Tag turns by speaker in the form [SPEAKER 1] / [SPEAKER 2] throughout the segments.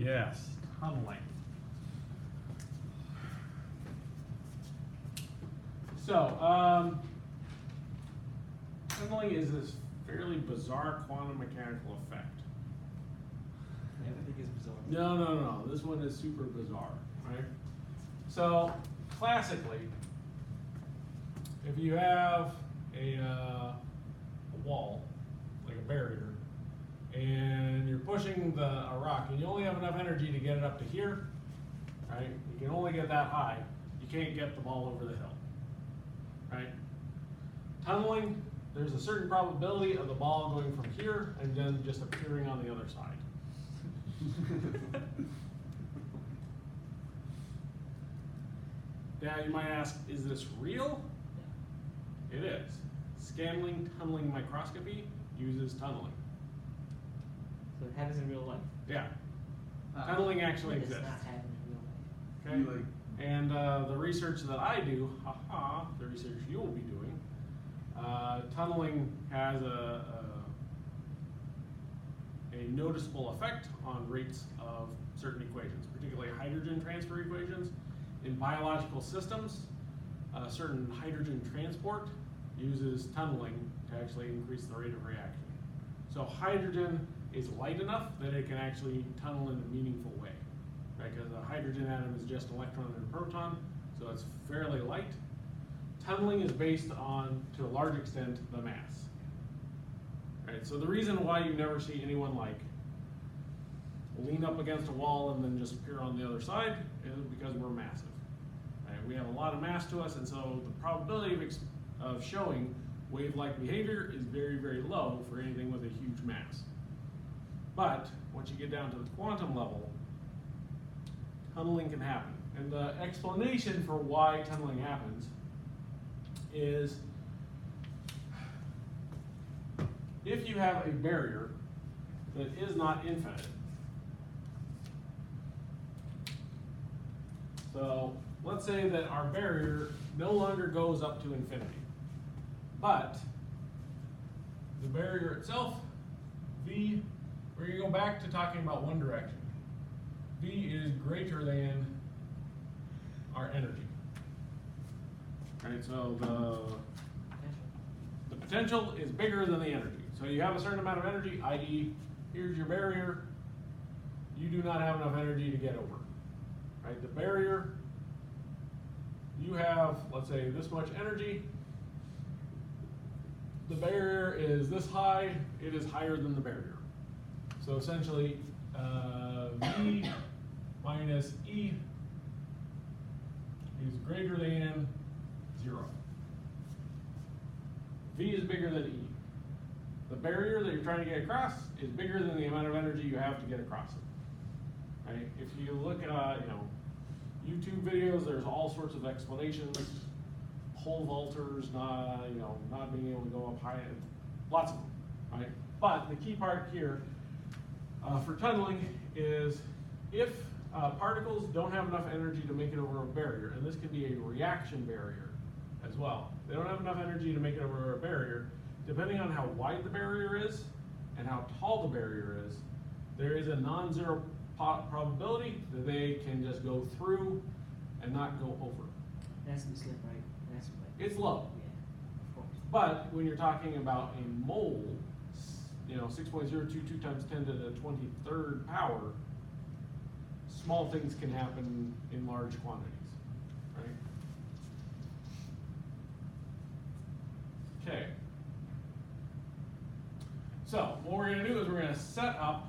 [SPEAKER 1] Yes, tunneling. So, tunneling is this fairly bizarre quantum mechanical effect.
[SPEAKER 2] Everything is bizarre.
[SPEAKER 1] No. This one is super bizarre, right? So, classically, if you have a wall, like a barrier, and you're pushing a rock, and you only have enough energy to get it up to here, right? You can only get that high. You can't get the ball over the hill, right? Tunneling, there's a certain probability of the ball going from here and then just appearing on the other side. Now you might ask, is this real? It is. Scanning tunneling microscopy uses tunneling.
[SPEAKER 2] So it happens in real life.
[SPEAKER 1] Yeah. Tunneling actually
[SPEAKER 2] It does
[SPEAKER 1] exists.
[SPEAKER 2] not happen in real life.
[SPEAKER 1] Okay. And the research that I do, the research you will be doing, tunneling has a noticeable effect on rates of certain equations, particularly hydrogen transfer equations. In biological systems, certain hydrogen transport uses tunneling to actually increase the rate of reaction. So hydrogen is light enough that it can actually tunnel in a meaningful way, right? Because a hydrogen atom is just an electron and a proton, so it's fairly light. Tunneling is based on, to a large extent, the mass. Right? So the reason why you never see anyone like lean up against a wall and then just appear on the other side is because we're massive. Right? We have a lot of mass to us, and so the probability of showing wave-like behavior is very, very low for anything with a huge mass. But once you get down to the quantum level, tunneling can happen. And the explanation for why tunneling happens is if you have a barrier that is not infinite. So let's say that our barrier no longer goes up to infinity, but the barrier itself, V, we're going to go back to talking about one direction. V is greater than our energy. Right, so the potential is bigger than the energy. So you have a certain amount of energy, i.e., here's your barrier. You do not have enough energy to get over. Right, the barrier, you have, let's say, this much energy. The barrier is this high. It is higher than the barrier. So essentially, V minus E is greater than 0. V is bigger than E. The barrier that you're trying to get across is bigger than the amount of energy you have to get across it. Right? If you look at YouTube videos, there's all sorts of explanations. Pole vaulters, not being able to go up high, lots of them, right? But the key part here for tunneling is if particles don't have enough energy to make it over a barrier, and this can be a reaction barrier as well. They don't have enough energy to make it over a barrier. Depending on how wide the barrier is and how tall the barrier is, there is a non-zero probability that they can just go through and not go over.
[SPEAKER 2] That's the slip, right? That's right.
[SPEAKER 1] It's low.
[SPEAKER 2] Yeah, of course.
[SPEAKER 1] But when you're talking about a mole, 6.022 times 10 to the 23rd power, small things can happen in large quantities, right? Okay. So what we're going to do is we're going to set up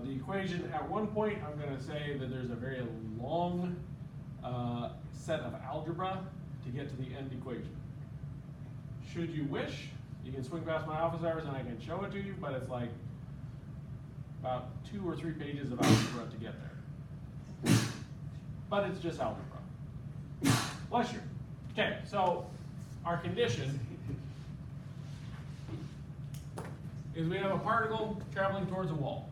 [SPEAKER 1] the equation. At one point, I'm going to say that there's a very long set of algebra to get to the end equation. Should you wish, you can swing past my office hours and I can show it to you, but it's like about 2 or 3 pages of algebra to get there. But it's just algebra. Bless you. Okay, so our condition is we have a particle traveling towards a wall.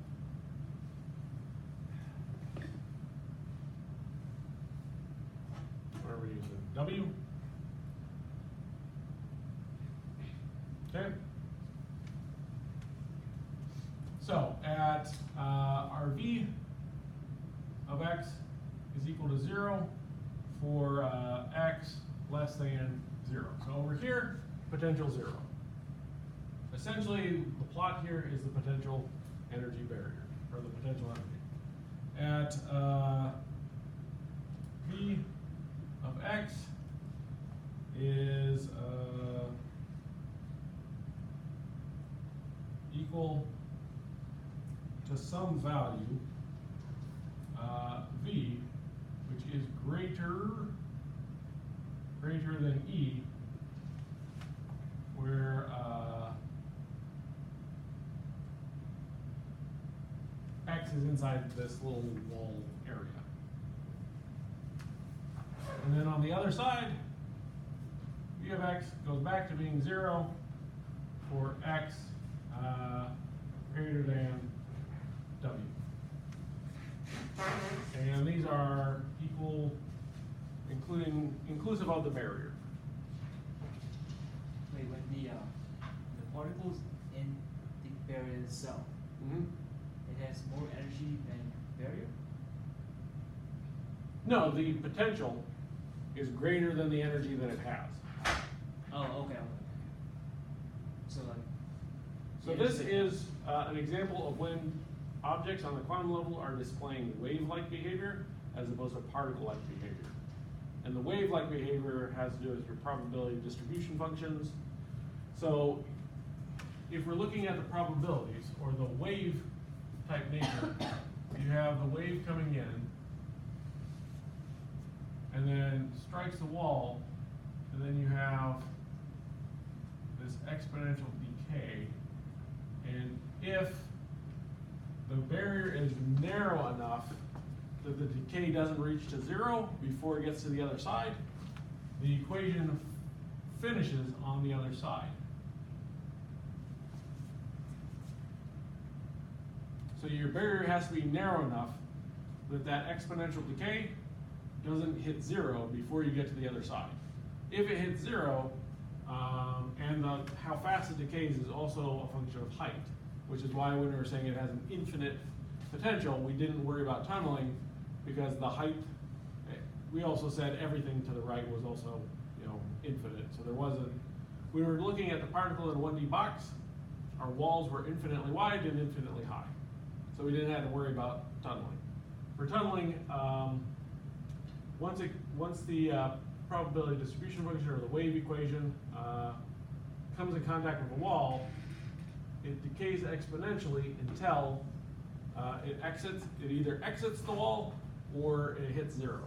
[SPEAKER 1] What are we using? W? Okay. So at our v of x is equal to 0 for x less than 0. So over here, potential 0. Essentially, the plot here is the potential energy barrier, or the potential energy. At v of x is equal to some value v, which is greater than e, where x is inside this little wall area. And then on the other side, v of x goes back to being 0 for x greater than w. And these are equal, inclusive of the barrier.
[SPEAKER 2] Wait, when the particles in the barrier itself, it has more energy than barrier?
[SPEAKER 1] No, the potential is greater than the energy that it has.
[SPEAKER 2] Oh, okay. So like.
[SPEAKER 1] So this is an example of when objects on the quantum level are displaying wave-like behavior as opposed to particle-like behavior. And the wave-like behavior has to do with your probability distribution functions. So if we're looking at the probabilities or the wave-type nature, you have the wave coming in and then strikes the wall, and then you have this exponential decay. And if the barrier is narrow enough that the decay doesn't reach to 0 before it gets to the other side, the equation finishes on the other side. So your barrier has to be narrow enough that that exponential decay doesn't hit 0 before you get to the other side. If it hits 0, and how fast it decays is also a function of height, which is why when we were saying it has an infinite potential, we didn't worry about tunneling because the height, we also said everything to the right was also, infinite. So there wasn't, we were looking at the particle in a 1D box, our walls were infinitely wide and infinitely high. So we didn't have to worry about tunneling. For tunneling, once the probability distribution function or the wave equation comes in contact with a wall, it decays exponentially until it either exits the wall or it hits 0.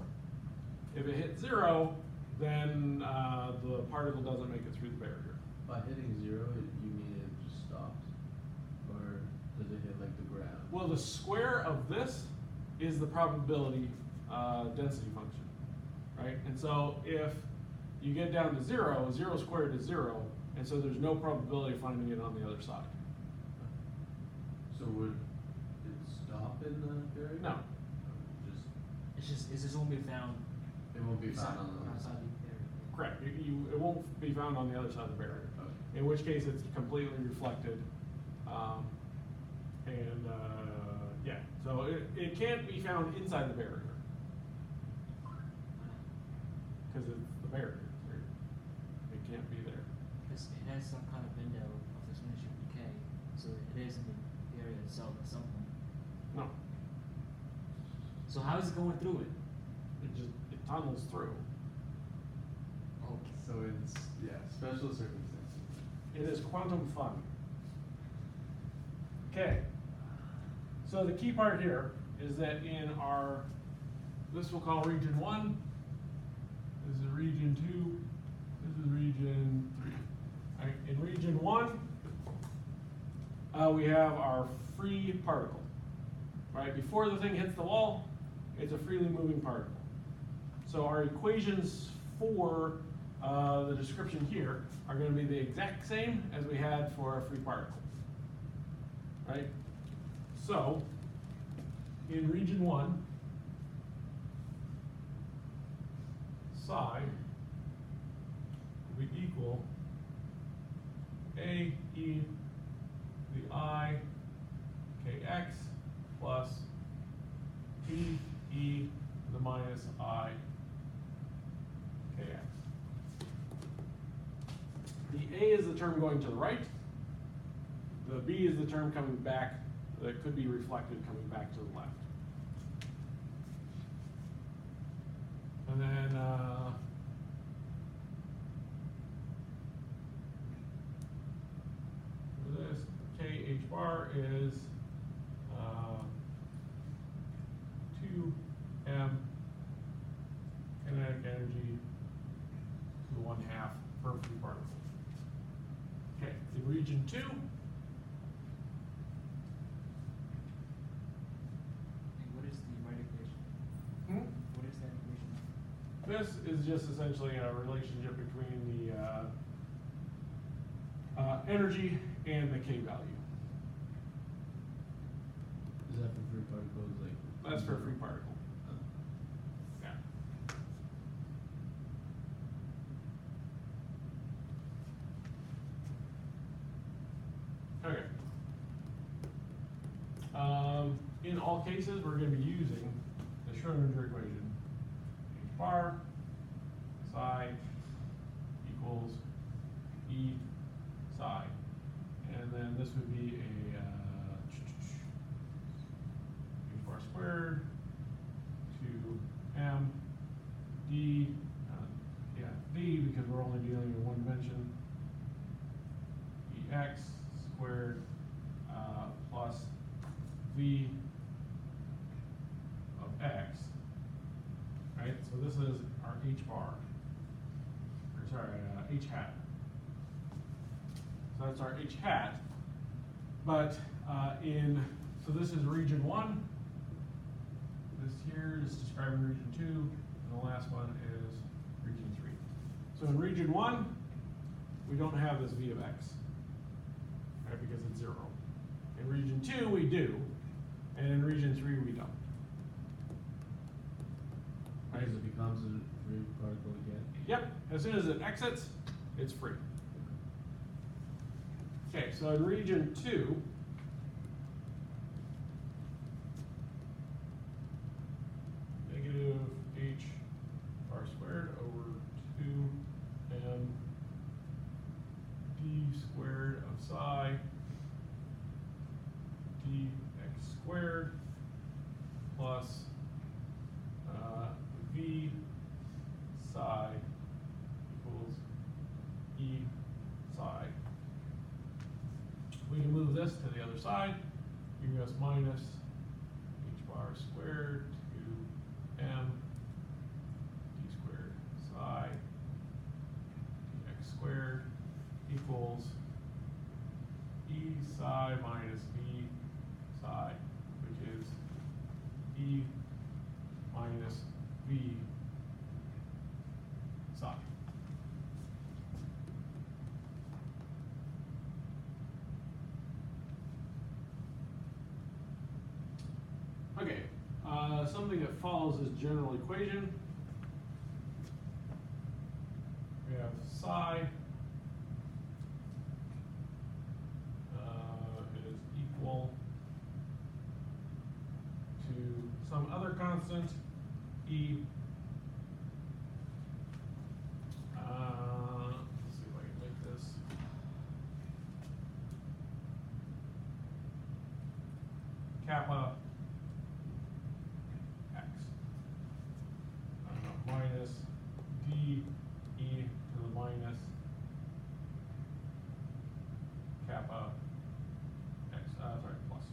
[SPEAKER 1] If it hits 0, then the particle doesn't make it through the barrier.
[SPEAKER 3] By hitting 0, you mean it just stops? Or does it hit like the ground?
[SPEAKER 1] Well, the square of this is the probability density function, right? And so if you get down to 0, 0 squared is 0, and so there's no probability of finding it on the other side.
[SPEAKER 3] So would it stop in the barrier?
[SPEAKER 1] No.
[SPEAKER 2] It's just won't be found.
[SPEAKER 3] It won't be found on the other
[SPEAKER 2] outside
[SPEAKER 3] side.
[SPEAKER 2] the barrier.
[SPEAKER 1] Correct. It won't be found on the other side of the barrier.
[SPEAKER 3] Okay.
[SPEAKER 1] In which case it's completely reflected. Yeah, so it can't be found inside the barrier because it's the barrier. It can't be there.
[SPEAKER 2] Because it has some kind of window of exponential decay, so it is in the area itself at some point.
[SPEAKER 1] No,
[SPEAKER 2] So how is it going through it?
[SPEAKER 1] it tunnels through.
[SPEAKER 2] Okay.
[SPEAKER 3] So it's, special circumstances.
[SPEAKER 1] It is quantum fun. Okay. So the key part here is that in this we'll call region 1, this is region 2, this is region 3. All right, in region 1, we have our free particle. Right, before the thing hits the wall, it's a freely moving particle. So our equations for the description here are going to be the exact same as we had for a free particle. Right? So, in region 1, psi will be equal A e the I term going to the right. The B is the term coming back that could be reflected coming back to the left. And then, for this, KH bar is 2m kinetic energy to the 1/2 per free particle. Okay, in region 2,
[SPEAKER 2] And what is the right equation? What is that equation?
[SPEAKER 1] this is just essentially a relationship between the energy and the K value.
[SPEAKER 3] Is that for free particles, like?
[SPEAKER 1] That's for a free particle. Yeah. Okay. In all cases, we're going to be using the Schrodinger equation. H bar psi equals E psi. And then this would be a H bar squared to M D, D because we're only dealing in one dimension, EX squared plus V of X, right? So this is our H bar, or sorry, H hat. So that's our H hat, but so this is region 1. This here is describing region 2, and the last one is region 3. So in region 1, we don't have this V of X, right, because it's 0. In region 2, we do, and in region 3, we don't. Right?
[SPEAKER 3] Because it becomes a free particle again?
[SPEAKER 1] Yep, as soon as it exits, it's free. Okay, so in region 2, negative H bar squared over 2m d squared of psi dx squared plus v psi equals e psi. We can move this to the other side, giving us minus h bar squared to m d squared psi dx squared equals e psi minus v psi, which is e minus v psi. Okay, something that follows this general equation. We have psi is equal to some other constant, E. Let's see if I can make this. Kappa X minus D E to the minus kappa X, sorry, plus.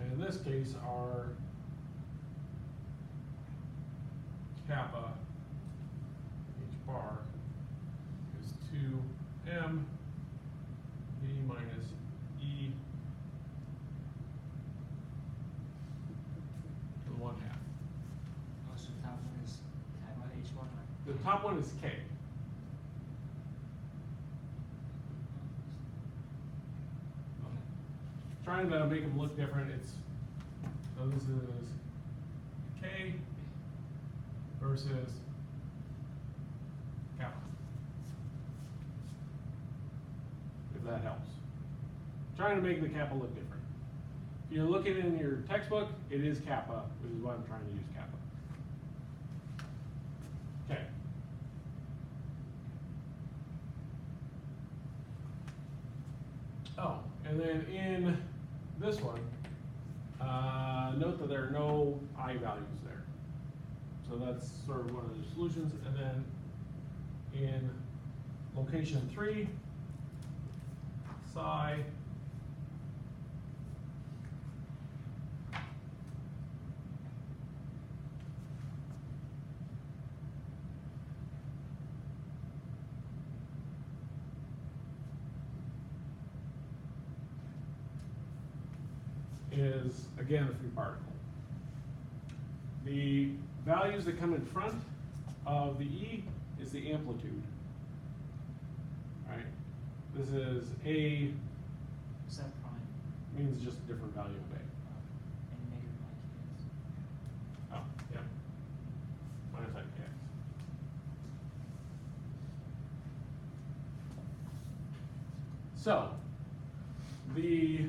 [SPEAKER 1] And in this case, our kappa H bar is 2m V minus E to the 1/2.
[SPEAKER 2] Also, top one is kappa H1, right?
[SPEAKER 1] The top one is K. Trying to make them look different. So this is K versus kappa. If that helps. Trying to make the kappa look different. If you're looking in your textbook, it is kappa, which is why I'm trying to use kappa. Okay. Oh, and then in this one, note that there are no I values there. So that's sort of one of the solutions. And then in location 3, psi is, again, a free particle. The values that come in front of the E is the amplitude. Right? This is A
[SPEAKER 2] Sub prime
[SPEAKER 1] means just a different value of A.
[SPEAKER 2] and negative IKX.
[SPEAKER 1] Oh, yeah. Minus IKX. So, the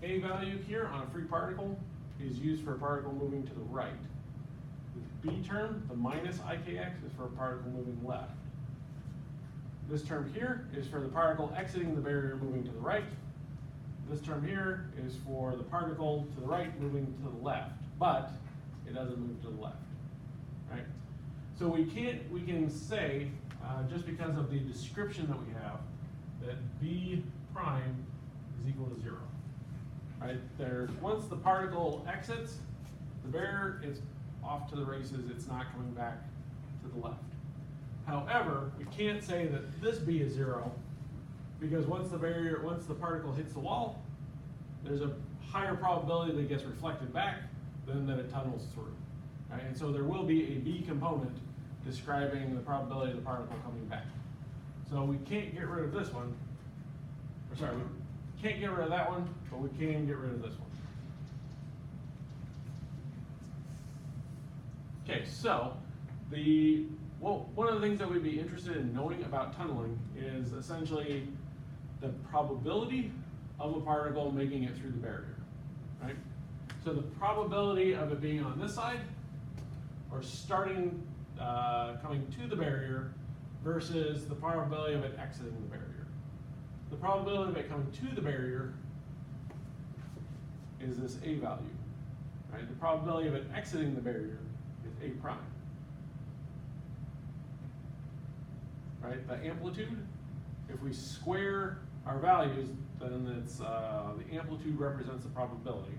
[SPEAKER 1] A value here on a free particle is used for a particle moving to the right. The B term, the minus IKX, is for a particle moving left. This term here is for the particle exiting the barrier moving to the right. This term here is for the particle to the right moving to the left, but it doesn't move to the left, right? So we can say, just because of the description that we have, that B prime is equal to 0. Right? Once the particle exits the barrier, it's off to the races, it's not coming back to the left. However, we can't say that this B is 0, because once the particle hits the wall, there's a higher probability that it gets reflected back than that it tunnels through. Right? And so there will be a B component describing the probability of the particle coming back. So we can't get rid of this one, or sorry, we can't get rid of that one, but we can get rid of this one. Okay, so one of the things that we'd be interested in knowing about tunneling is essentially the probability of a particle making it through the barrier, right? So the probability of it being on this side, or starting, coming to the barrier, versus the probability of it exiting the barrier. The probability of it coming to the barrier is this A value, right? The probability of it exiting the barrier is A prime, right? The amplitude, if we square our values, then it's the amplitude represents the probability.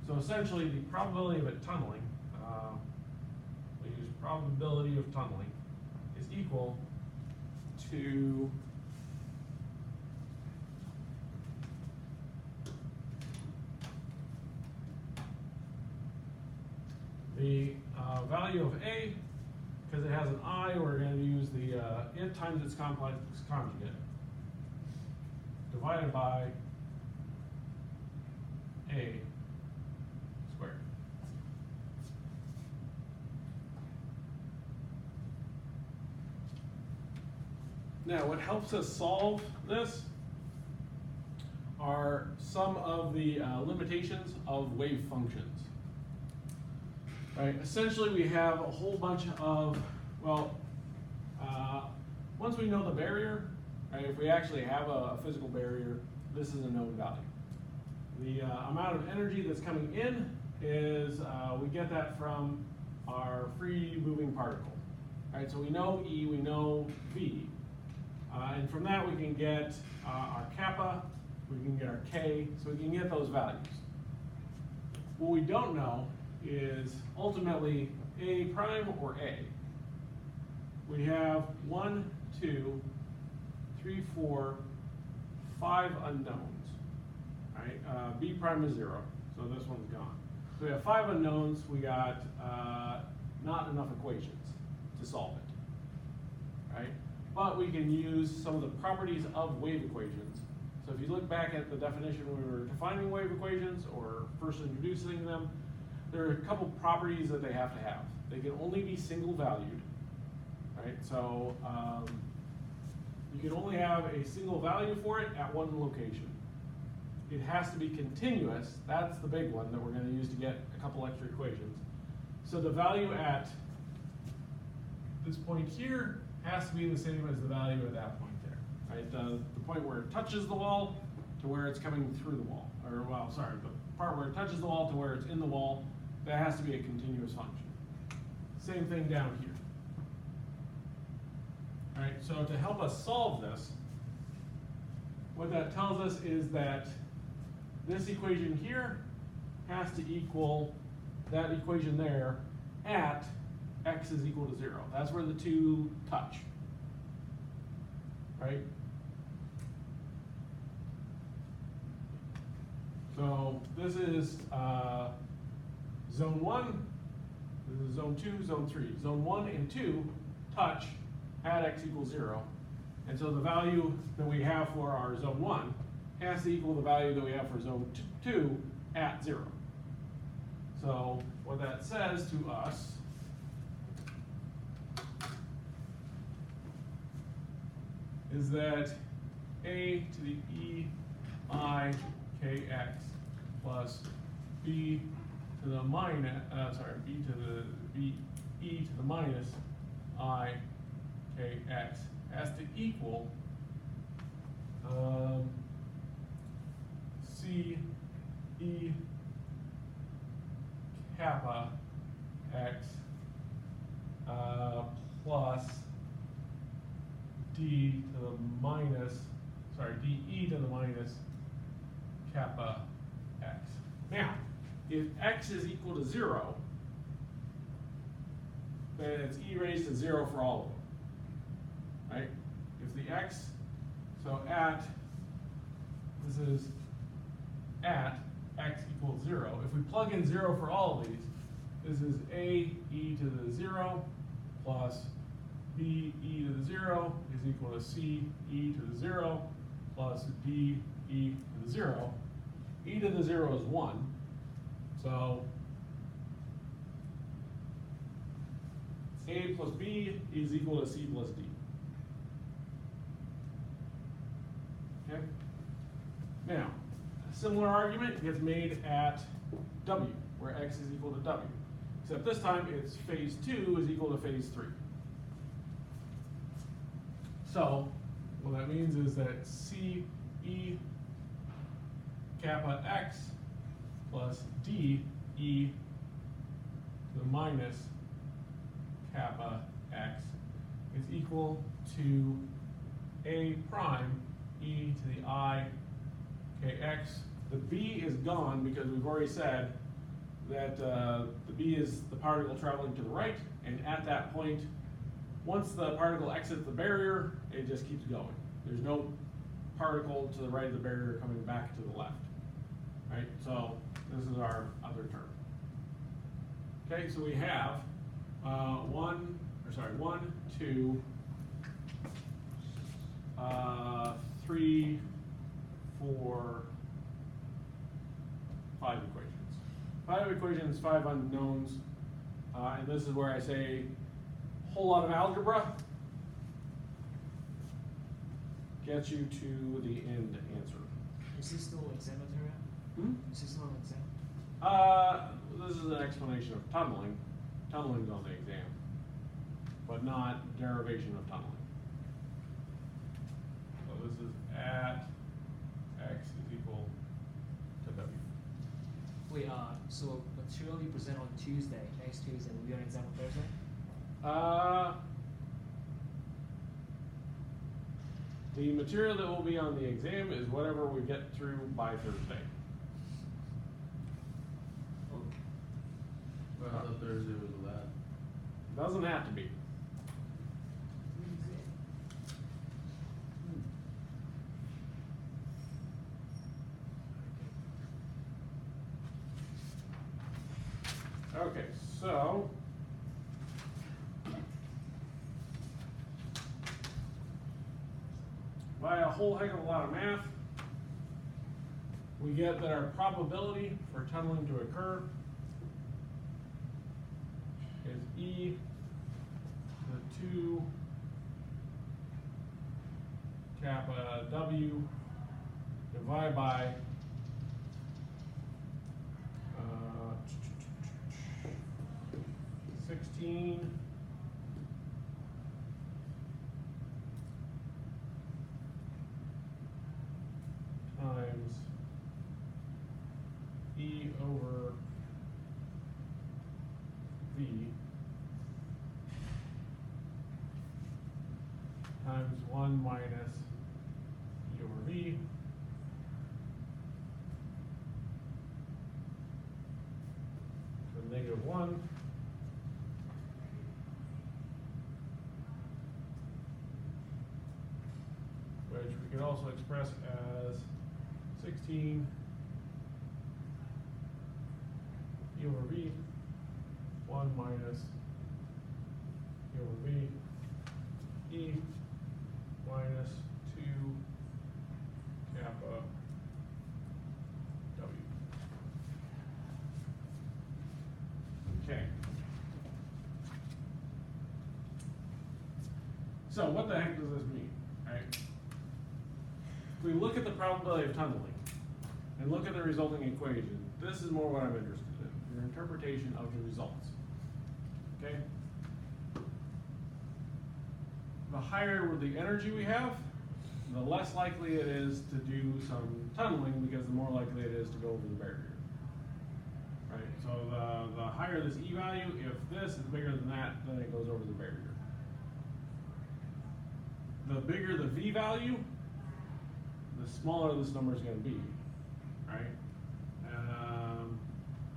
[SPEAKER 1] So essentially, the probability of it tunneling, we use probability of tunneling, is equal to the value of A, because it has an I, we're going to use the it times its complex conjugate, divided by A squared. Now, what helps us solve this are some of the limitations of wave functions. Right, essentially we have a whole bunch of, once we know the barrier, right, if we actually have a physical barrier, this is a known value. The amount of energy that's coming in is, we get that from our free moving particle. Right, so we know E, we know V, and from that we can get our kappa, we can get our K, so we can get those values. What we don't know is ultimately A prime or A. We have 1, 2, 3, 4, 5 unknowns. Right? B prime is 0, so this one's gone. So we have 5 unknowns. We got not enough equations to solve it. Right? But we can use some of the properties of wave equations. So if you look back at the definition when we were defining wave equations or first introducing them, there are a couple properties that they have to have. They can only be single valued, right? So you can only have a single value for it at one location. It has to be continuous. That's the big one that we're going to use to get a couple extra equations. So the value at this point here has to be the same as the value at that point there, right? The point where it touches the wall to where it's coming through the wall, or well, sorry, the part where it touches the wall to where it's in the wall, that has to be a continuous function. Same thing down here. All right, so to help us solve this, what that tells us is that this equation here has to equal that equation there at x is equal to 0. That's where the two touch, right? So this is zone 1, this is zone 2, zone 3. Zone 1 and 2 touch at x equals 0. And so the value that we have for our zone 1 has to equal the value that we have for zone 2 at 0. So what that says to us is that a to the e I kx plus b to the minus, b to the b e to the minus I kx has to equal c e kappa x plus d to the minus, de to the minus kappa x. Now, if x is equal to 0, then it's e raised to 0 for all of them, right? If the x, so this is at x equals 0. If we plug in 0 for all of these, this is a e to the 0 plus b e to the 0 is equal to c e to the 0 plus d e to the 0. E to the 0 is 1, so a plus b is equal to c plus d. Okay? Now, a similar argument gets made at w, where x is equal to w. Except this time it's phase 2 is equal to phase 3. So, what that means is that c e kappa x plus d e to the minus kappa x is equal to a prime e to the I kx. The b is gone because we've already said that the b is the particle traveling to the right, and at that point, once the particle exits the barrier, it just keeps going. There's no particle to the right of the barrier coming back to the left, right? So this is our other term. Okay, so we have 1, 2, 3, 4, 5 equations. 5 equations, 5 unknowns, and this is where I say a whole lot of algebra gets you to the end answer.
[SPEAKER 2] Is this still exam material?
[SPEAKER 1] Hmm?
[SPEAKER 2] Is this still exam?
[SPEAKER 1] This is an explanation of tunneling. Tunneling's on the exam, but not derivation of tunneling. So this is at x is equal to w.
[SPEAKER 2] Wait, so material you present on Tuesday, next Tuesday, will be on exam on Thursday?
[SPEAKER 1] The material that will be on the exam is whatever we get through by Thursday.
[SPEAKER 3] But I thought Thursday was the last.
[SPEAKER 1] Doesn't have to be. Okay, so by a whole heck of a lot of math, we get that our probability for tunneling to occur is e to the 2 kappa w divided by 16 times 1 minus E over V. To the -1. Which we could also express as 16 E over V, 1 minus E over V, E minus 2 kappa W. Okay. So what the heck does this mean, right? If we look at the probability of tunneling and look at the resulting equation, this is more what I'm interested in, your interpretation of the results. Okay? The higher the energy we have, the less likely it is to do some tunneling because the more likely it is to go over the barrier. Right? So the higher this E value, if this is bigger than that, then it goes over the barrier. The bigger the V value, the smaller this number is going to be, right?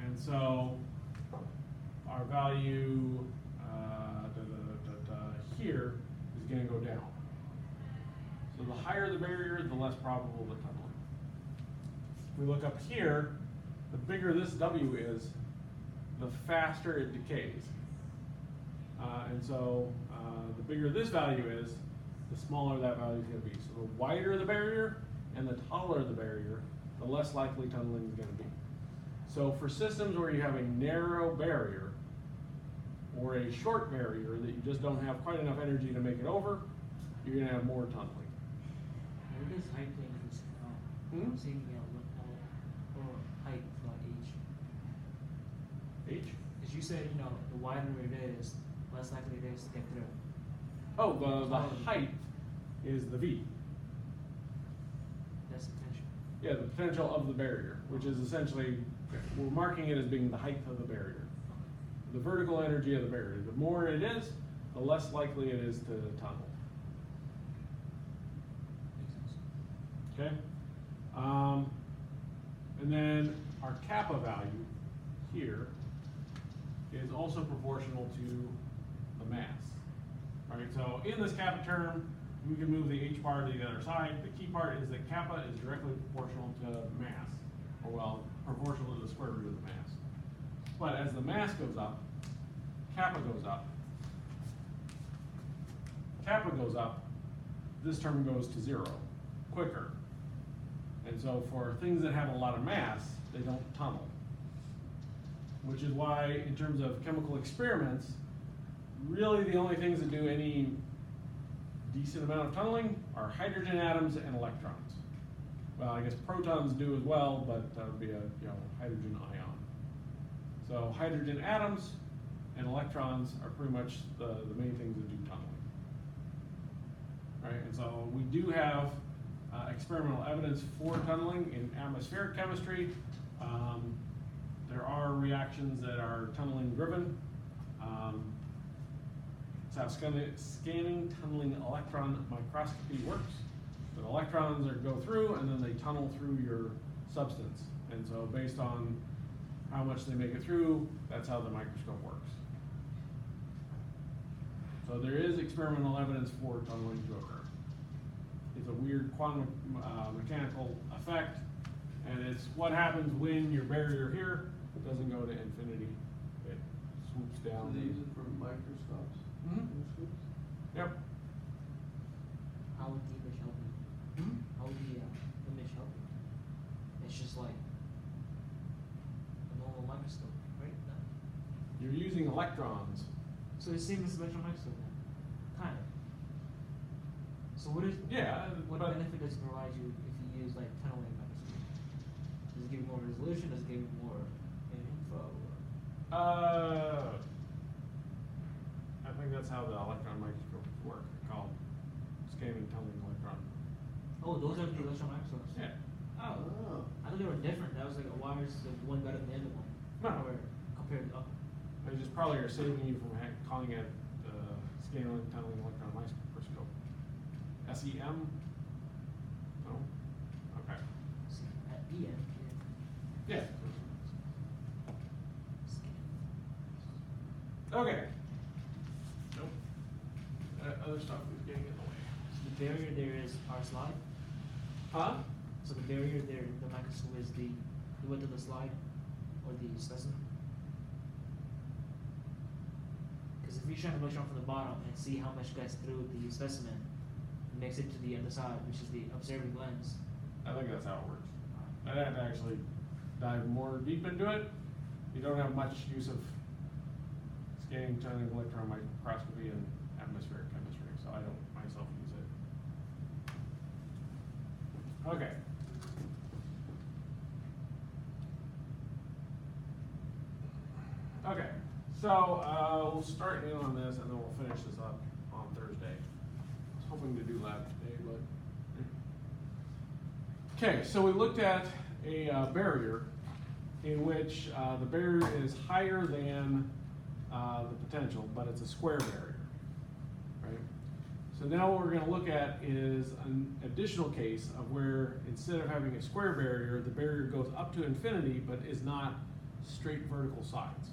[SPEAKER 1] And so our value here is going to go down. So the higher the barrier, the less probable the tunneling. If we look up here, the bigger this W is, the faster it decays. And so the bigger this value is, the smaller that value is going to be. So the wider the barrier and the taller the barrier, the less likely tunneling is going to be. So for systems where you have a narrow barrier or a short barrier that you just don't have quite enough energy to make it over, you're going to have more tunneling.
[SPEAKER 2] What is height range?
[SPEAKER 1] Hmm?
[SPEAKER 2] I'm saying, or height, not age.
[SPEAKER 1] H?
[SPEAKER 2] Because you said, the wider it is, less likely it is to get through.
[SPEAKER 1] Oh, the height is the V.
[SPEAKER 2] That's the potential.
[SPEAKER 1] Yeah, the potential of the barrier, which is essentially, we're marking it as being the height of the barrier. The vertical energy of the barrier. The more it is, the less likely it is to tunnel.
[SPEAKER 2] Makes sense.
[SPEAKER 1] Okay? And then our kappa value here is also proportional to the mass. Right, so in this kappa term, we can move the h bar to the other side. The key part is that kappa is directly proportional to mass, or well, proportional to the square root of the mass. But as the mass goes up, kappa goes up. Kappa goes up, this term goes to 0 quicker. And so for things that have a lot of mass, they don't tunnel. Which is why, in terms of chemical experiments, really the only things that do any decent amount of tunneling are hydrogen atoms and electrons. Well, I guess protons do as well, but that would be a hydrogen ion. So hydrogen atoms and electrons are pretty much the main things that do tunneling. Right, and so we do have experimental evidence for tunneling in atmospheric chemistry. There are reactions that are tunneling driven. It's how scanning tunneling electron microscopy works. The electrons go through and then they tunnel through your substance. And so based on how much they make it through, that's how the microscope works. So there is experimental evidence for tunneling to occur. It's a weird quantum mechanical effect, and it's what happens when your barrier here doesn't go to infinity. It swoops
[SPEAKER 3] So
[SPEAKER 1] down.
[SPEAKER 3] they use it for microscopes?
[SPEAKER 1] Mhm.
[SPEAKER 3] Microscopes?
[SPEAKER 1] Yep.
[SPEAKER 2] How would the image help you?
[SPEAKER 1] Hmm?
[SPEAKER 2] How would the image help you? It's just like a normal microscope, right? No.
[SPEAKER 1] You're using electrons.
[SPEAKER 2] So it's the same as a spectral microscope then? Kind of. So what
[SPEAKER 1] But
[SPEAKER 2] benefit does it provide you if you use like tunneling microscope? Does it give you more resolution? Does it give you more info?
[SPEAKER 1] I think that's how the electron microscopes work. They're called scanning tunneling electron.
[SPEAKER 2] Oh, those are the electron microscopes.
[SPEAKER 1] Yeah.
[SPEAKER 2] Oh.
[SPEAKER 3] Oh.
[SPEAKER 2] I thought they were different. That was like, why is the one better than the other one?
[SPEAKER 1] No.
[SPEAKER 2] Compared to other.
[SPEAKER 1] They just probably are saving you from calling it scanning tunneling electron microscope. SEM? No? Okay.
[SPEAKER 2] At EM,
[SPEAKER 1] Yeah. Okay. Nope. Other stuff is getting in the way.
[SPEAKER 2] the barrier there is our slide.
[SPEAKER 1] Huh?
[SPEAKER 2] So the barrier there, the microscope is the width of the slide or the specimen. Because if we shine the electron from the bottom and see how much gets through the specimen, and makes it to the other side, which is the observing lens.
[SPEAKER 1] I think that's how it works. I'd have to actually dive more deep into it. You don't have much use of scanning tunneling electron microscopy and atmospheric chemistry, so I don't myself use it. Okay. Okay, so we'll start in on this and then we'll finish this up on Thursday. I was hoping to do that today, but. Okay, so we looked at a barrier in which the barrier is higher than the potential, but it's a square barrier, right? So now what we're going to look at is an additional case of where instead of having a square barrier, the barrier goes up to infinity, but is not straight vertical sides,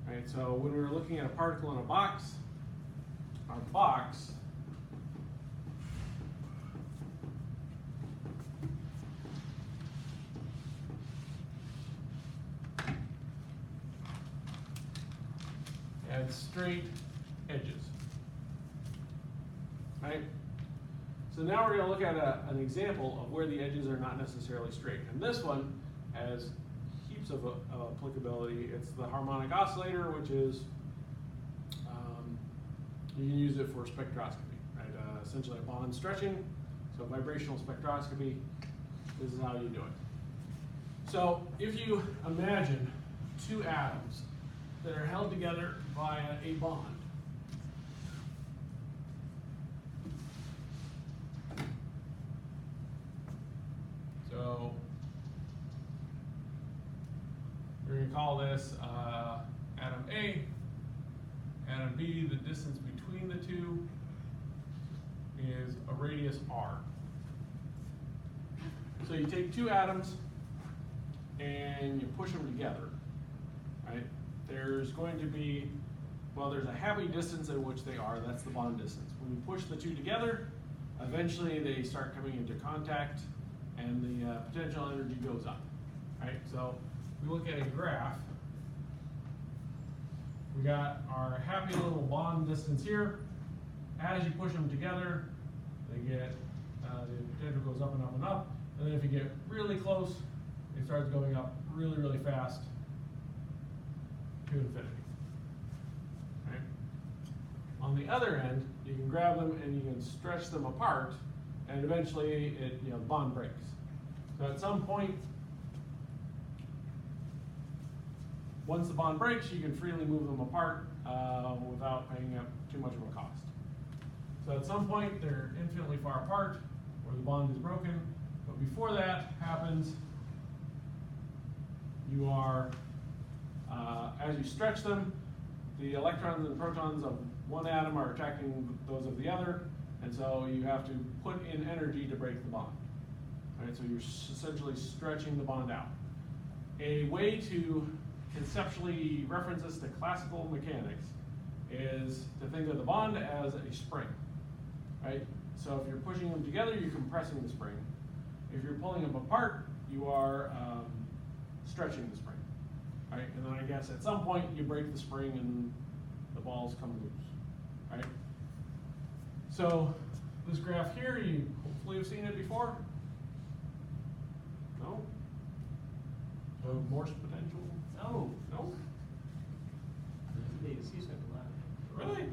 [SPEAKER 1] right? So when we were looking at a particle in a box, our box had straight edges, right? So now we're going to look at an example of where the edges are not necessarily straight. And this one has heaps of applicability. It's the harmonic oscillator, which is, you can use it for spectroscopy, right? Essentially a bond stretching, so vibrational spectroscopy, this is how you do it. So if you imagine two atoms that are held together via a bond. So we're going to call this atom A, atom B. The distance between the two is a radius r. So you take two atoms and you push them together, right? There's going to be, well, there's a happy distance at which they are, that's the bond distance. When you push the two together, eventually they start coming into contact and the potential energy goes up, right? So if we look at a graph, we got our happy little bond distance here. As you push them together, they get, the potential goes up and up and up. And then if you get really close, it starts going up really, really fast to infinity, right? On the other end, you can grab them and you can stretch them apart, and eventually it, the bond breaks. So at some point, once the bond breaks, you can freely move them apart without paying up too much of a cost. So at some point, they're infinitely far apart, where the bond is broken. But before that happens, you are, as you stretch them, the electrons and protons of one atom are attracting those of the other, and so you have to put in energy to break the bond. Right, so you're essentially stretching the bond out. A way to conceptually reference this to classical mechanics is to think of the bond as a spring, right? So if you're pushing them together, you're compressing the spring. If you're pulling them apart, you are stretching the spring, right? And then I guess at some point you break the spring and the balls come loose, right? So this graph here, you hopefully have seen it before. No? So Morse potential?
[SPEAKER 2] No.
[SPEAKER 1] No?
[SPEAKER 2] The excuse me for laughing.
[SPEAKER 1] Really?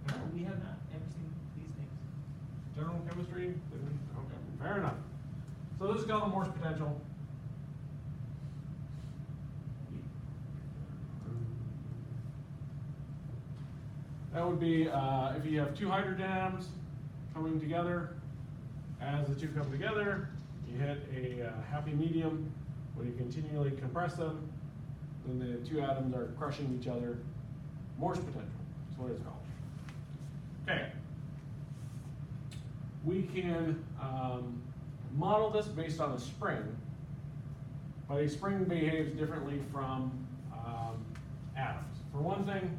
[SPEAKER 2] No, we have not ever seen these things.
[SPEAKER 1] General chemistry? Okay, fair enough. So this is called the Morse potential. That would be if you have two hydrogen atoms coming together. As the two come together, you hit a happy medium when you continually compress them. Then the two atoms are crushing each other. Morse potential is what it's called. Okay. we can model this based on a spring, but a spring behaves differently from atoms. For one thing,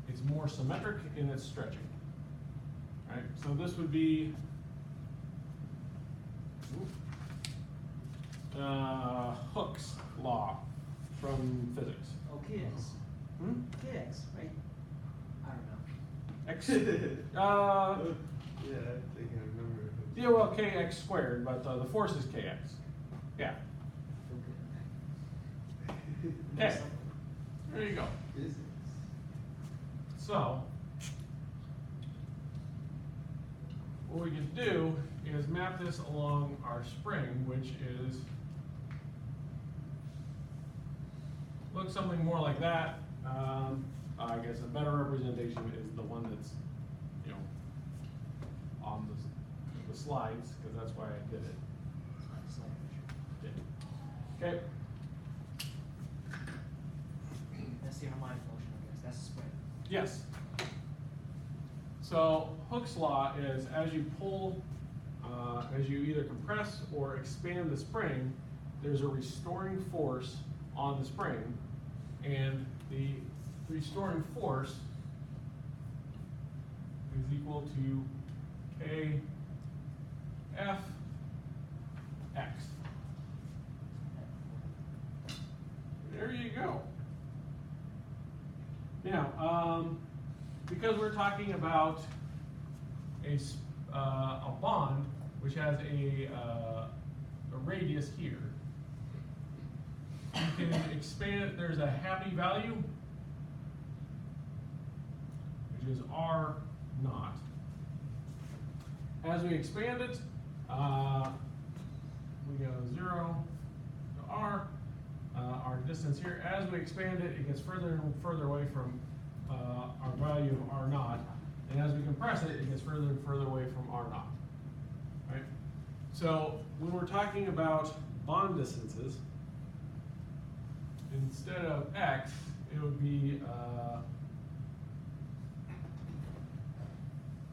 [SPEAKER 1] it's more symmetric in its stretching. Right? So this would be Hooke's law from physics.
[SPEAKER 2] Oh, KX.
[SPEAKER 1] Hmm?
[SPEAKER 2] KX, right? I don't know.
[SPEAKER 1] X.
[SPEAKER 3] Yeah, I think I remember.
[SPEAKER 1] Yeah, well, kx squared, but the force is kx. Yeah. Okay. There you go.
[SPEAKER 3] Physics.
[SPEAKER 1] So, what we can do is map this along our spring, which is looks something more like that. I guess a better representation is the one that's, you know, on the slides, because that's why I did it. Okay.
[SPEAKER 2] That's the harmonic motion, I guess. That's the spring.
[SPEAKER 1] Yes. So Hooke's law is as you pull, as you either compress or expand the spring, there's a restoring force on the spring, and the restoring force is equal to KFX. There you go. Now, because we're talking about a bond which has a radius here, you can expand. There's a happy value, which is R naught. As we expand it, we go 0 to R. Our distance here, as we expand it, it gets further and further away from our value of R naught, and as we compress it, it gets further and further away from R naught. Right? So when we're talking about bond distances, instead of X, it would be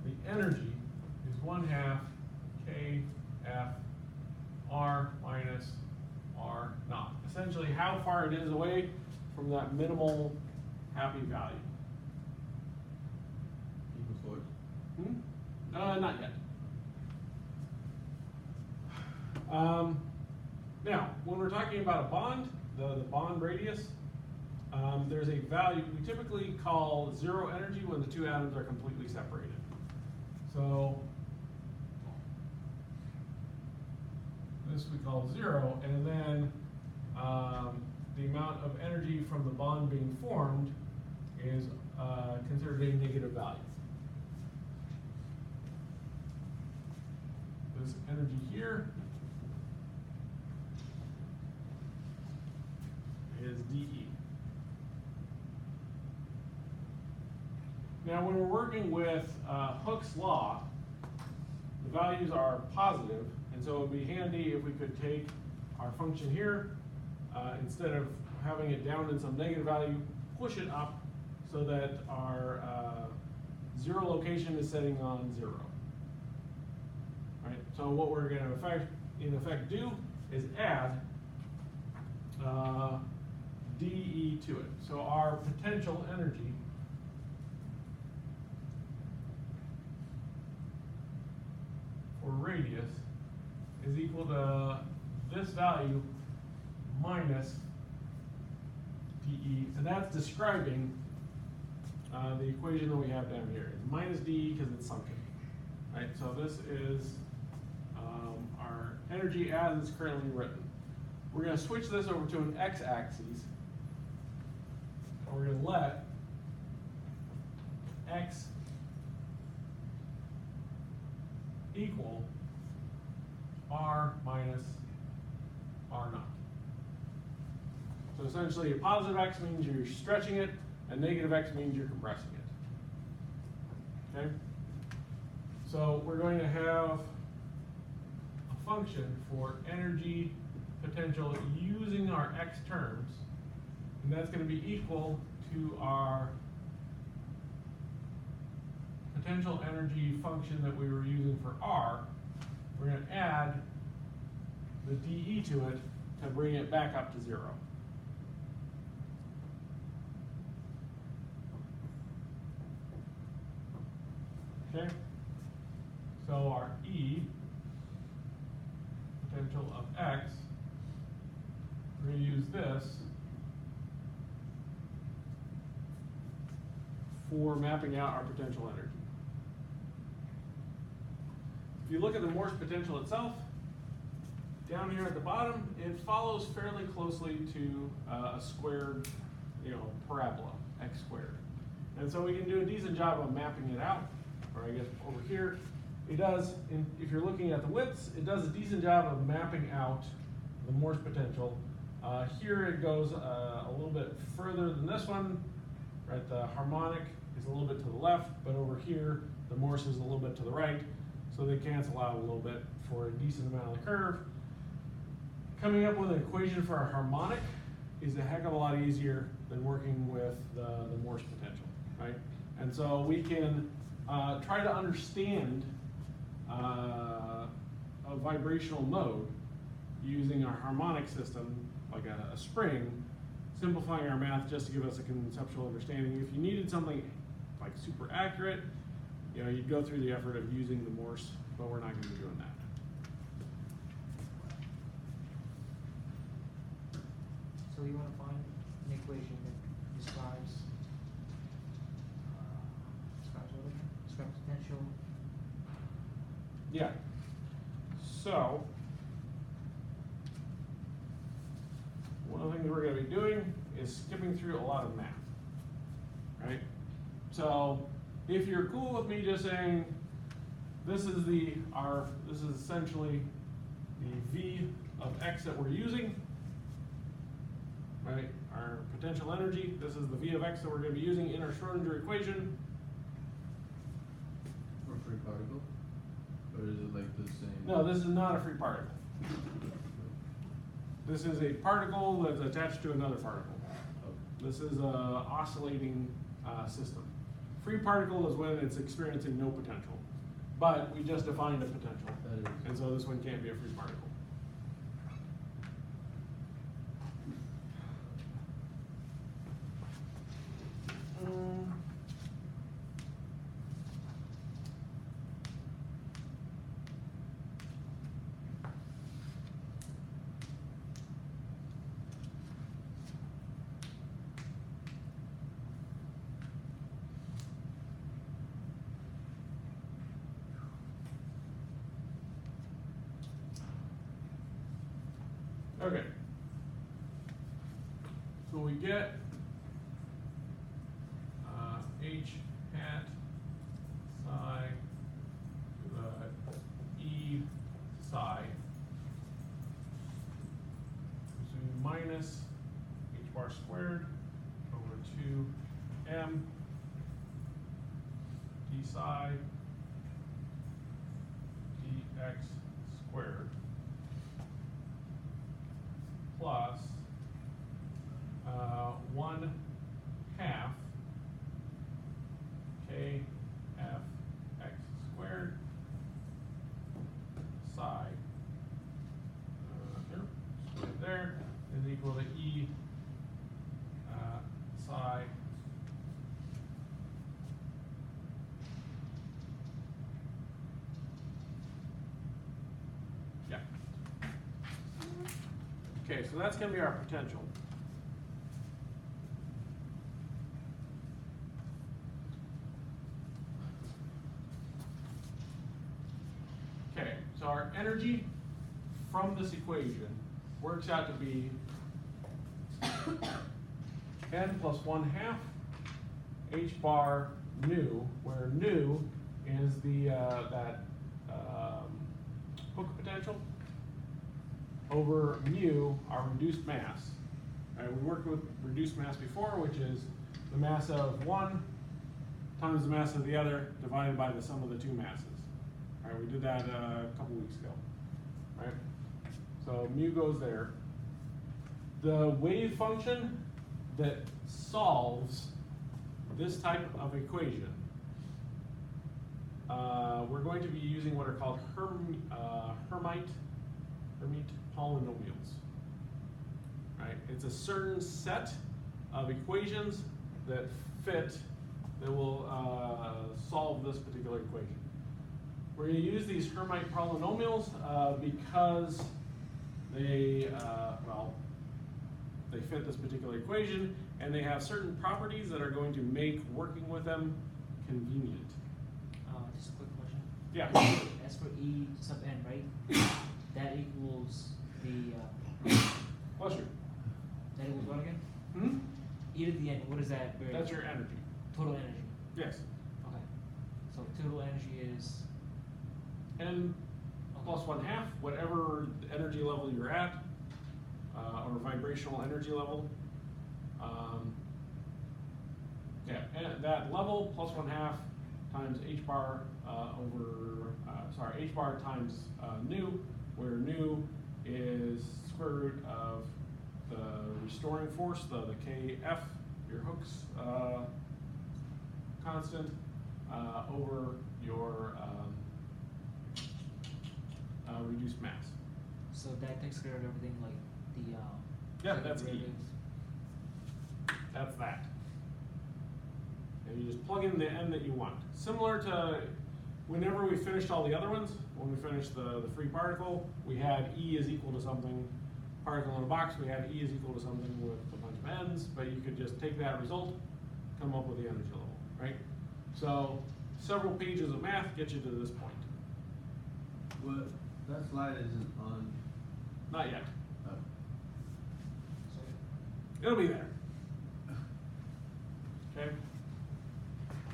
[SPEAKER 1] the energy is 1/2 KF R minus R naught. Essentially, how far it is away from that minimal happy value.
[SPEAKER 3] Equals
[SPEAKER 1] 4? Not yet. Now, when we're talking about a bond, the bond radius, there's a value we typically call zero energy when the two atoms are completely separated. So this we call 0, and then the amount of energy from the bond being formed is considered a negative value. This energy here is dE. Now, when we're working with Hooke's law, the values are positive, and so it would be handy if we could take our function here, instead of having it down in some negative value, push it up so that our 0 location is setting on 0. Right? So what we're going to in effect do is add dE to it. So our potential energy for radius is equal to this value minus dE, and that's describing the equation that we have down here. It's minus dE because it's sunken. Right? So this is our energy as it's currently written. We're going to switch this over to an x-axis. We're going to let x equal R minus R naught. So essentially, a positive x means you're stretching it, and negative x means you're compressing it. Okay? So we're going to have a function for energy potential using our x terms, and that's going to be equal to our potential energy function that we were using for R, we're going to add the dE to it to bring it back up to 0. Okay? So our E, potential of X, we're going to use this for mapping out our potential energy. If you look at the Morse potential itself, down here at the bottom, it follows fairly closely to a squared, parabola, x squared. And so we can do a decent job of mapping it out, or I guess over here, it does, if you're looking at the widths, it does a decent job of mapping out the Morse potential. Here it goes a little bit further than this one, right? The harmonic is a little bit to the left, but over here, the Morse is a little bit to the right, so they cancel out a little bit for a decent amount of the curve. Coming up with an equation for a harmonic is a heck of a lot easier than working with the Morse potential, right? And so we can try to understand a vibrational mode using a harmonic system, like a spring, simplifying our math just to give us a conceptual understanding. If you needed something like super accurate, you'd go through the effort of using the Morse, but we're not going to be doing that.
[SPEAKER 2] So you want to find an equation that describes what again? Describes potential.
[SPEAKER 1] Yeah. So, one of the things we're going to be doing is skipping through a lot of math, right? So, if you're cool with me just saying, this is essentially the V of X that we're using, right? Our potential energy, this is the V of X that we're going to be using in our Schrodinger equation.
[SPEAKER 3] Or free particle? Or is it like the same?
[SPEAKER 1] No, this is not a free particle. This is a particle that's attached to another particle. This is an oscillating system. Free particle is when it's experiencing no potential. But we just defined a potential.
[SPEAKER 3] That is.
[SPEAKER 1] And so this one can't be a free particle. Okay. So we get H hat psi to the E psi, so minus H bar squared over 2m d psi dx squared plus 1/2 k f x squared psi squared there is equal to E psi yeah. Okay, so that's going to be our potential. Okay, so our energy from this equation works out to be n plus 1/2 h bar nu, where nu is the Hooke potential, over mu, our reduced mass. Right, we worked with reduced mass before, which is the mass of one times the mass of the other divided by the sum of the two masses. All right, we did that a couple weeks ago. Right? So mu goes there. The wave function that solves this type of equation we're going to be using what are called Hermite polynomials. Right? It's a certain set of equations that fit, that will solve this particular equation. We're going to use these Hermite polynomials because they, they fit this particular equation, and they have certain properties that are going to make working with them convenient.
[SPEAKER 2] Just a quick question.
[SPEAKER 1] Yeah.
[SPEAKER 2] As for E sub n, right? That equals the,
[SPEAKER 1] Plus you.
[SPEAKER 2] that equals what again?
[SPEAKER 1] Hmm?
[SPEAKER 2] E to the n, what is that variable?
[SPEAKER 1] That's your energy.
[SPEAKER 2] Total energy.
[SPEAKER 1] Yes.
[SPEAKER 2] Okay. So total energy is,
[SPEAKER 1] N plus 1/2, whatever energy level you're at, or vibrational energy level. Yeah, and that level plus 1/2 times h bar h bar times nu, where nu is square root of the restoring force, the kf, your Hooke's constant, over your reduced mass.
[SPEAKER 2] so that takes care of everything like the,
[SPEAKER 1] Yeah,
[SPEAKER 2] second
[SPEAKER 1] that's E.
[SPEAKER 2] derivatives.
[SPEAKER 1] That's that. And you just plug in the n that you want. Similar to whenever we finished all the other ones, when we finished the free particle, we had E is equal to something, particle in a box, we had E is equal to something with a bunch of n's, but you could just take that result, come up with the energy level, right? So several pages of math get you to this point.
[SPEAKER 3] What, that slide isn't on,
[SPEAKER 1] Not yet.
[SPEAKER 2] So,
[SPEAKER 1] It'll be there. Okay.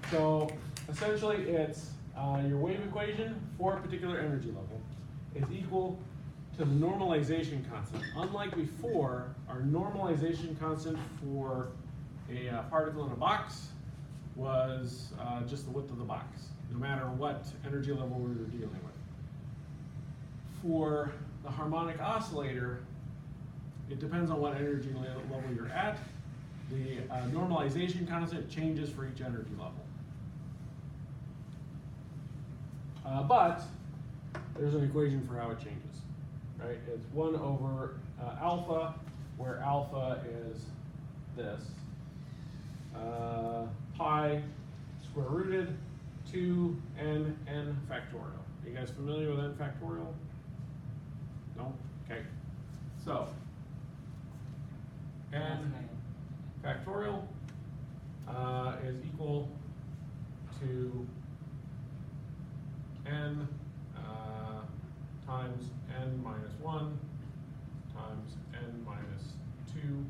[SPEAKER 1] So essentially, it's your wave equation for a particular energy level is equal to the normalization constant. Unlike before, our normalization constant for a particle in a box was just the width of the box, no matter what energy level we were dealing with. For the harmonic oscillator, it depends on what energy level you're at. The normalization constant changes for each energy level. But there's an equation for how it changes, right? It's 1 over alpha, where alpha is this. Pi square rooted 2n factorial. Are you guys familiar with n factorial? No? Okay. So, n factorial is equal to n times n minus 1 times n minus 2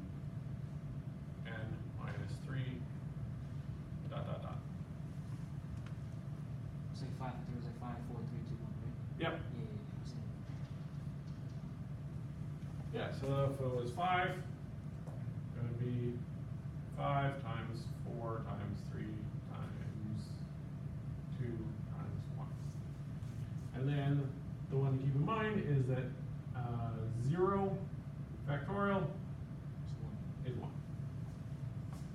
[SPEAKER 1] n minus 3 dot dot dot.
[SPEAKER 2] it's like 5, there was like 5, 4, 3, 2, 1, right?
[SPEAKER 1] Yep.
[SPEAKER 2] Yeah.
[SPEAKER 1] Yeah, so if it was 5, it would be 5 times 4 times 3 times 2 times 1. And then the one to keep in mind is that 0 factorial is 1.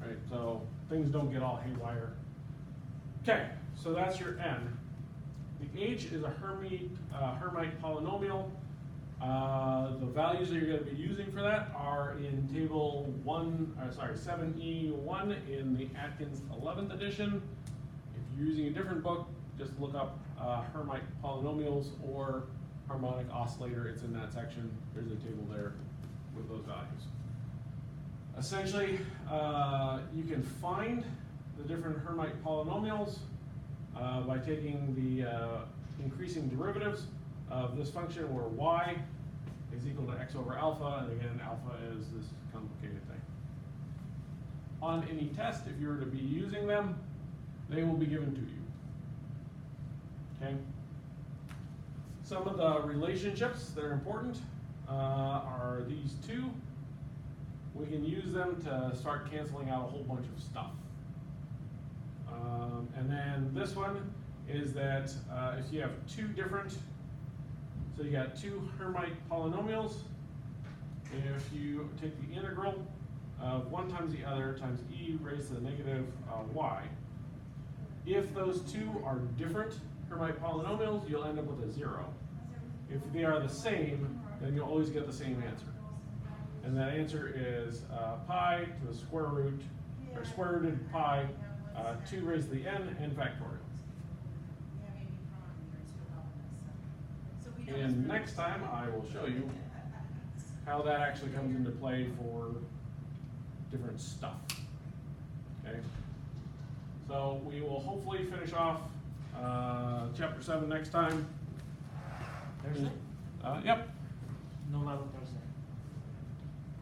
[SPEAKER 1] Right, so things don't get all haywire. Okay, so that's your n. The h is a Hermite polynomial. The values that you're going to be using for that are in table 7E1 in the Atkins 11th edition. If you're using a different book, just look up Hermite polynomials or harmonic oscillator. It's in that section. There's a table there with those values. Essentially, you can find the different Hermite polynomials by taking the increasing derivatives of this function where y is equal to x over alpha, and again, alpha is this complicated thing. On any test, if you were to be using them, they will be given to you. Okay? Some of the relationships that are important are these two. We can use them to start canceling out a whole bunch of stuff. And then this one is that if you have two different, so you got two Hermite polynomials, if you take the integral of one times the other times e raised to the negative y, If those two are different Hermite polynomials, you'll end up with a 0. If they are the same, then you'll always get the same answer. And that answer is pi to the square root, or square rooted pi, 2 raised to the n factorial. And next time I will show you how that actually comes into play for different stuff. Okay? So we will hopefully finish off chapter 7 next time.
[SPEAKER 2] Thursday?
[SPEAKER 1] Yep.
[SPEAKER 2] No lab on Thursday.